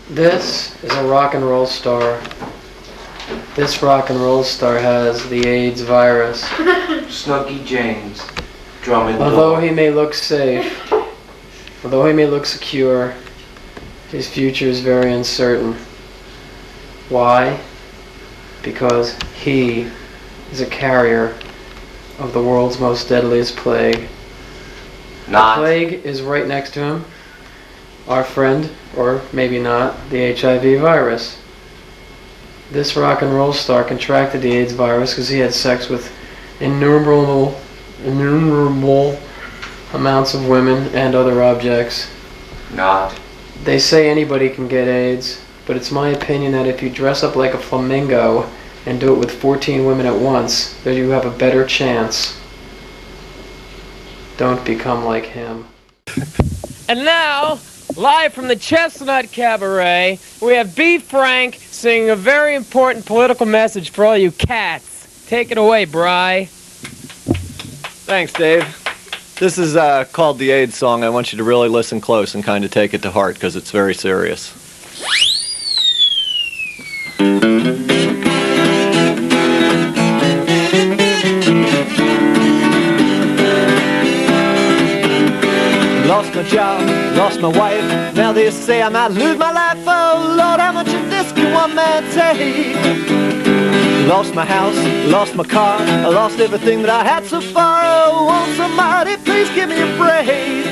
This is a rock and roll star. This rock and roll star has the AIDS virus. Snooky James, drumming. Although he may look safe, although he may look secure, his future is very uncertain. Why? Because he is a carrier of the world's most deadliest plague. Not. The plague is right next to him. Our friend, or maybe not, the HIV virus. This rock and roll star contracted the AIDS virus because he had sex with innumerable amounts of women and other objects. Not. They say anybody can get AIDS, but it's my opinion that if you dress up like a flamingo and do it with 14 women at once, that you have a better chance. Don't become like him. And now, live from the Chestnut Cabaret, we have B. Frank singing a very important political message for all you cats. Take it away, Bri. Thanks, Dave. This is called the AIDS song. I want you to really listen close and kind of take it to heart because it's very serious. Lost my job, lost my wife, now they say I might lose my life. Oh Lord, how much of this can one man take? Lost my house, lost my car, I lost everything that I had so far. Oh, won't somebody please give me a break?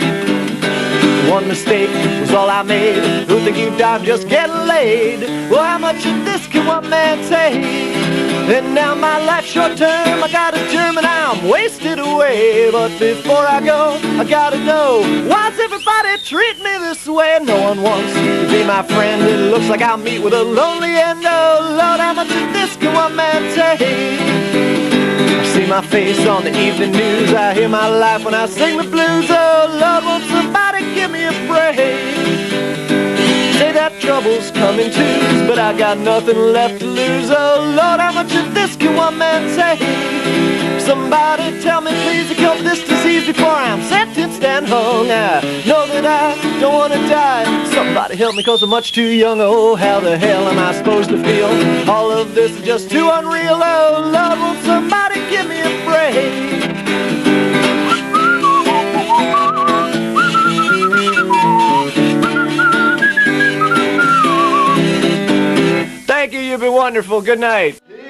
One mistake was all I made. Who think you died just getting laid? Well, how much of this can one man take? And now my life's short term, I got a germ and I'm wasted away. But before I go, I gotta know, why's everybody treat me this way? No one wants to be my friend. It looks like I'll meet with a lonely end. Oh Lord, how much of this can one man take? I see my face on the evening news, I hear my life when I sing the blues. Oh Lord, won't somebody give me a break? Say that trouble's coming twos, but I got nothing left to lose. Oh Lord, how much of this can one man take? Somebody tell me please to kill this disease before I'm sentenced and hung. I know that I don't want to die. Somebody help me cause I'm much too young. Oh, how the hell am I supposed to feel? All of this is just too unreal. Oh Lord, won't somebody give me a break? Thank you, you've been wonderful. Good night. Here's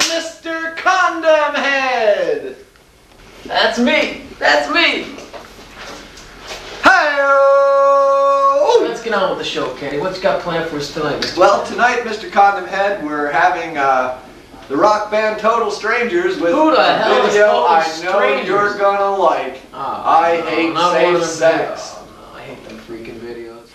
Mr. Condomhead. That's me! That's me! Hi-oh! Let's get on with the show, Kenny. What you got planned for us tonight, Mr. Well, tonight, Mr. Condomhead, we're having the rock band Total Strangers with Who the hell a is video Total I know Strangers? you're gonna like. Oh, I no, hate not one of them safe sex. videos. Oh, no, I hate them freaking videos.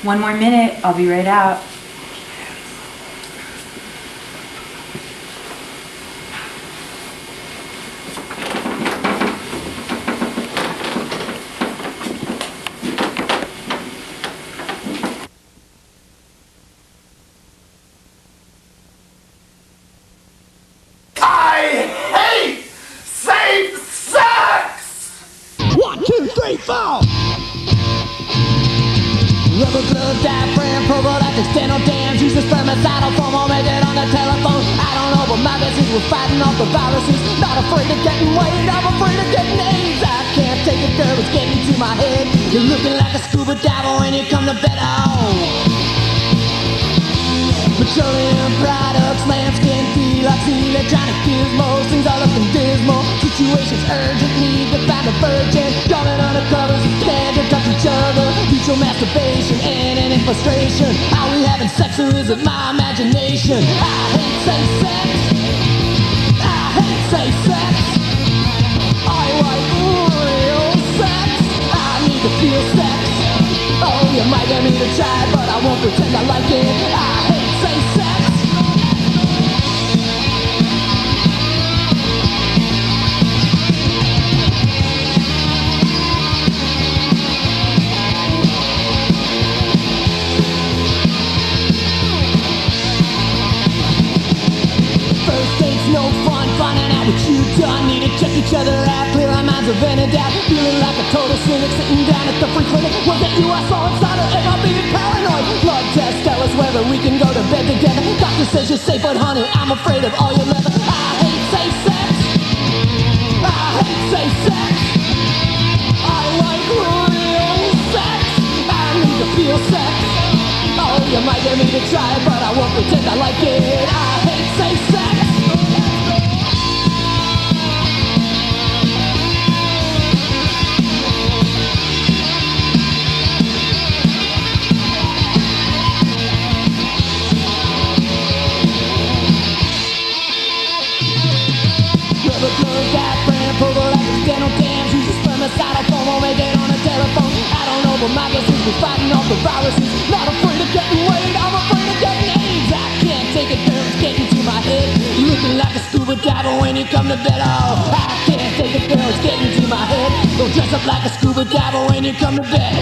One more minute, I'll be right out. I hate safe sex! 1, 2, 3, 4. Rubber glove, diaphragm, prophylactic, steno dams. Use the spermicidal foam, I'll make it on the telephone. I don't know, but magazines were fighting off the viruses. Not afraid of getting weighed, I'm afraid of getting AIDS. I can't take it, girl, it's getting to my head. You're looking like a scuba diver when you come to bed. Oh. Petroleum products, lambskin, deluxe, electronic gizmos. Things are looking dismal. Situations urgent, need to find a virgin. Going undercover, stand to touch each other. Mutual masturbation and an frustration. Are we having sex or is it my imagination? I hate safe sex. I hate safe sex. I like real sex. I need to feel sex. Oh, you might get me to try, but I won't pretend I like it. I hate safe sex. No fun finding out what you done. Need to check each other out, clear our minds of any doubt. Feeling like a total cynic sitting down at the free clinic. Was it you I saw inside, or am I being paranoid? Blood tests tell us whether we can go to bed together. Doctor says you're safe, but honey, I'm afraid of all your leather. I hate safe sex. I hate safe sex. I like real sex. I need to feel sex. Oh, you might get me to try it, but I won't pretend I like it. I hate safe sex. Rubber gloves, that brand, prophylactic dental dams. Use a spermicidal foam, I'll make it on a telephone. I don't know, but my guess is we're fighting off the viruses. Not afraid of getting laid, I'm afraid of getting AIDS. I can't take it, girl, it's getting to my head. Looking like a scuba diver when you come to bed. Oh, I can't take it, girl, it's getting to my head. Don't dress up like a scuba diver when you come to bed.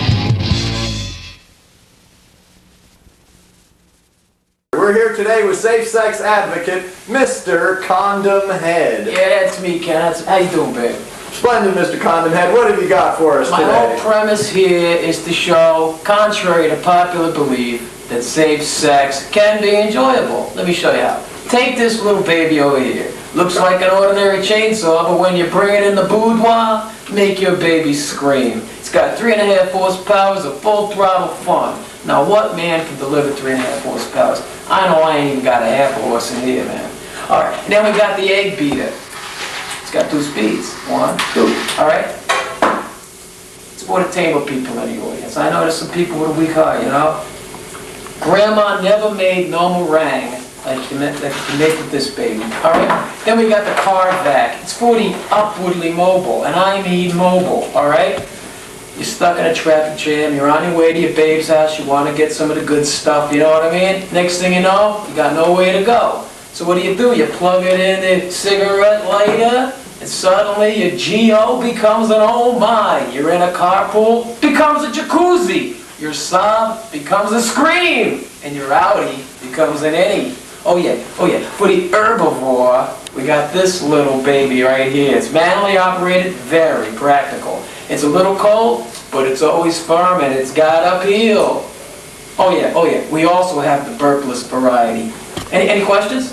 We're here today with safe sex advocate, Mr. Condomhead. Yeah, it's me, Ken. How you doing, babe? Splendid, Mr. Condomhead. What have you got for us My today? whole premise here is to show, contrary to popular belief, that safe sex can be enjoyable. Let me show you how. Take this little baby over here. Looks like an ordinary chainsaw, but when you bring it in the boudoir, make your baby scream. It's got 3.5 horsepower, a full throttle fun. Now what man can deliver 3.5 horsepower? I know I ain't even got a half a horse in here, man. Alright, and then we got the egg beater. It's got 2 speeds. 1, 2. Alright? It's for the table people in the audience. I know there's some people with a weak heart, you know? Grandma never made no meringue like you make with this baby. Alright? Then we got the car vac. It's for the upwardly mobile, and I mean mobile, alright? You're stuck in a traffic jam, you're on your way to your babe's house, you want to get some of the good stuff, you know what I mean? Next thing you know, you got nowhere to go. So what do? You plug it in the cigarette lighter, and suddenly your G.O. becomes an oh my. You're in a carpool, becomes a jacuzzi. Your sob becomes a scream, and your Audi becomes an any. Oh yeah, for the herbivore, we got this little baby right here. It's manually operated, very practical. It's a little cold, but it's always firm and it's got uphill. Oh yeah, we also have the burpless variety. Any questions?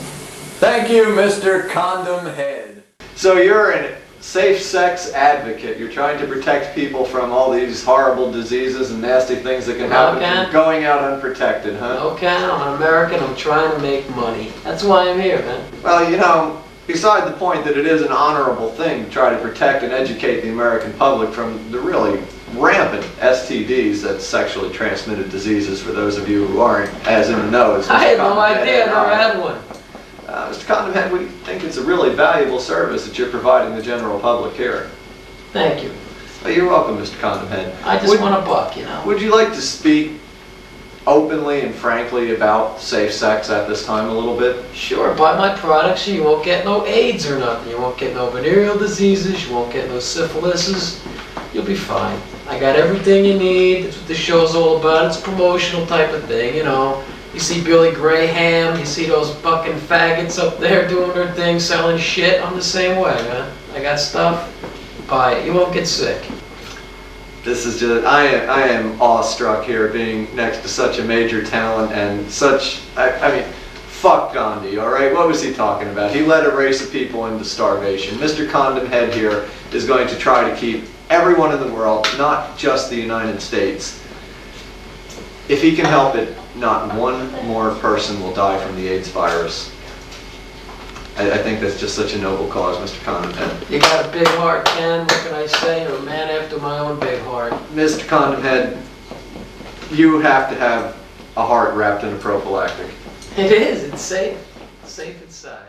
Thank you, Mr. Condomhead. So you're a safe sex advocate. You're trying to protect people from all these horrible diseases and nasty things that can happen from going out unprotected, huh? Okay, I'm an American, I'm trying to make money. That's why I'm here, man. Well, you know, beside the point that it is an honorable thing to try to protect and educate the American public from the really rampant STDs, that's sexually transmitted diseases, for those of you who aren't as in the know as Mr. I had no Condomhead idea I and never I. had one. Mr. Condomhead, we think it's a really valuable service that you're providing the general public here. Thank you. Well, you're welcome, Mr. Condomhead. I just want a buck, you know. Would you like to speak openly and frankly about safe sex at this time a little bit? Sure, buy my products and you won't get no AIDS or nothing. You won't get no venereal diseases, you won't get no syphilises. You'll be fine. I got everything you need. That's what the show's all about. It's a promotional type of thing, you know. You see Billy Graham, you see those fucking faggots up there doing their thing, selling shit. I'm the same way, man. I got stuff, buy it. You won't get sick. This is just, I am awestruck here being next to such a major talent and such, I mean, fuck Gandhi, alright? What was he talking about? He led a race of people into starvation. Mr. Condomhead here is going to try to keep everyone in the world, not just the United States. If he can help it, not one more person will die from the AIDS virus. I think that's just such a noble cause, Mr. Condomhead. You got a big heart, Ken. What can I say? You're a man after my own big heart. Mr. Condomhead, you have to have a heart wrapped in a prophylactic. It is. It's safe. It's safe inside.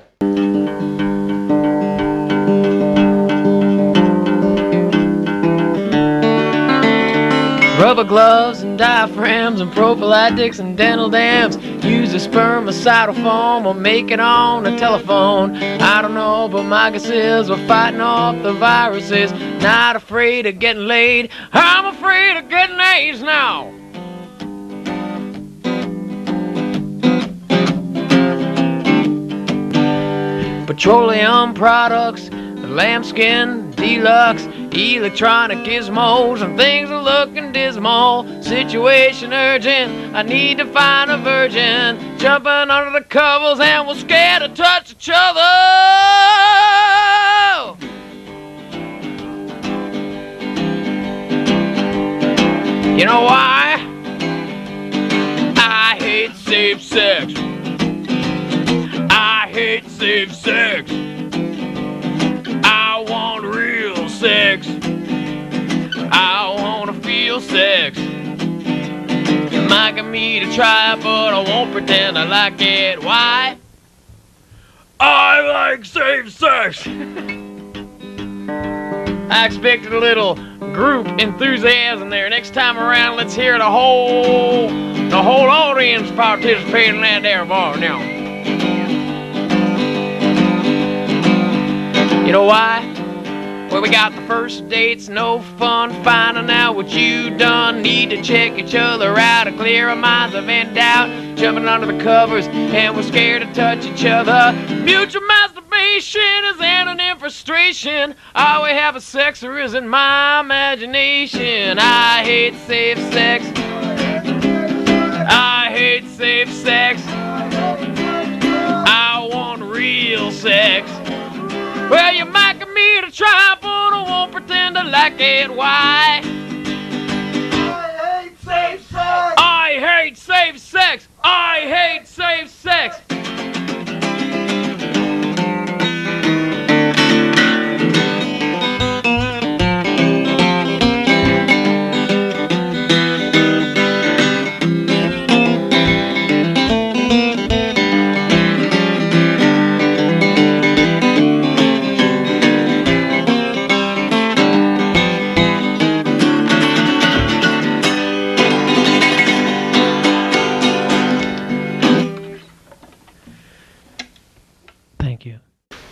Rubber gloves and diaphragms and prophylactics and dental dams. Use a spermicidal foam or make it on the telephone. I don't know, but my guess is we're fighting off the viruses. Not afraid of getting laid. I'm afraid of getting AIDS now. petroleum products, lambskin deluxe, electronic gizmos, and things are looking dismal. Situation urgent, I need to find a virgin, jumping under the covers and we're scared to touch each other. You know why? I hate safe sex. I hate safe sex. I want real sex. I want to feel sex. You're mocking me to try, but I won't pretend I like it. Why? I like safe sex. I expected a little group enthusiasm there. Next time around, let's hear the whole audience participating in that there bar now. You know why? Well, we got the first dates, no fun finding out what you done. Need to check each other out to clear our minds of any doubt. Jumping under the covers and we're scared to touch each other. Mutual masturbation is ending in frustration. All we have is sex, or is it my imagination? I hate safe sex. I hate safe sex. I want real sex. Well, you're mocking me to try, but I won't pretend to like it. Why? I hate safe sex. I hate safe sex. I hate safe sex.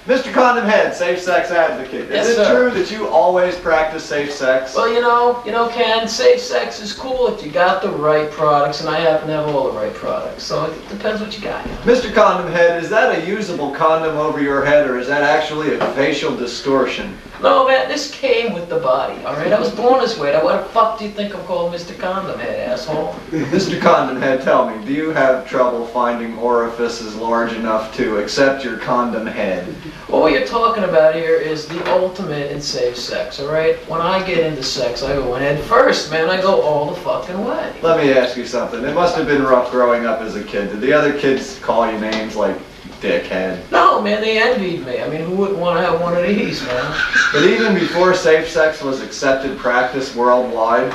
Mr. Condomhead, safe sex advocate. Yes, Is it sir. true that you always practice safe sex? Well, you know, Ken, safe sex is cool if you got the right products, and I happen to have all the right products. So it depends what you got. Mr. Condomhead, is that a usable condom over your head, or is that actually a facial distortion? No, man, this came with the body, all right? I was born this way. Now, what the fuck do you think I'm called Mr. Condomhead, asshole? Mr. Condomhead, tell me, do you have trouble finding orifices large enough to accept your condom head? Well, what you're talking about here is the ultimate in safe sex, all right? When I get into sex, I go in head first, man. I go all the fucking way. Let me ask you something. It must have been rough growing up as a kid. Did the other kids call you names like dickhead? No, man, they envied me. I mean, who wouldn't want to have one of these, man? But even before safe sex was accepted practice worldwide,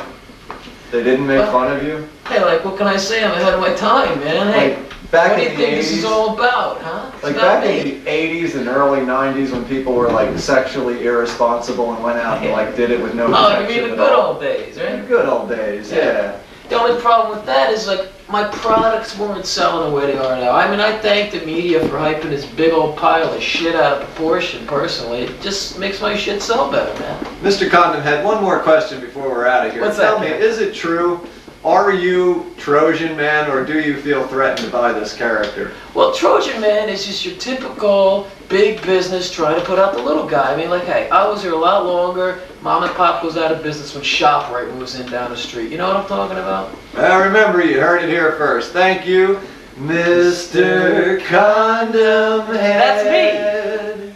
they didn't make fun of you? Hey, like, what can I say? I'm ahead of my time, man. Hey, back what do in you the think this is 80s, all about, huh? It's like about back me. in the 80s and early 90s when people were like sexually irresponsible and went out and like did it with no Oh, you protection mean the at good all. old days, The right? good old days, yeah. The only problem with that is, like, my products weren't selling the way they are now. I mean, I thank the media for hyping this big old pile of shit out of proportion, personally. It just makes my shit sell better, man. Mr. Condom one more question before we're out of here. What's Tell that, me, Ken? is it true? Are you Trojan Man, or do you feel threatened by this character? Well, Trojan Man is just your typical big business trying to put out the little guy. I mean, like, hey, I was here a lot longer. Mom and Pop goes out of business when ShopRite moves in down the street. You know what I'm talking about? Well, remember, you heard it here first. Thank you, Mr. Condom That's me.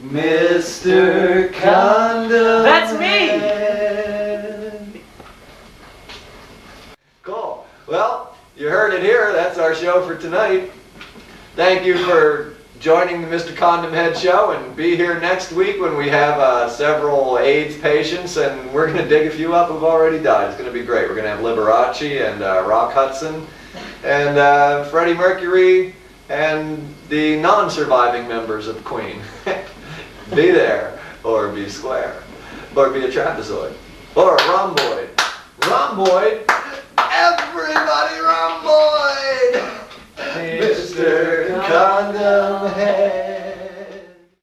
Mr. Condom That's me. Cool. Well, you heard it here. That's our show for tonight. Thank you for joining the Mr. Condom Head show, and be here next week when we have several AIDS patients, and we're going to dig a few up who've already died. It's going to be great. We're going to have Liberace and Rock Hudson and Freddie Mercury and the non-surviving members of Queen. Be there, or be square, or be a trapezoid, or a rhomboid. Rhomboid! Everybody rhomboid! Mr. Condom Head.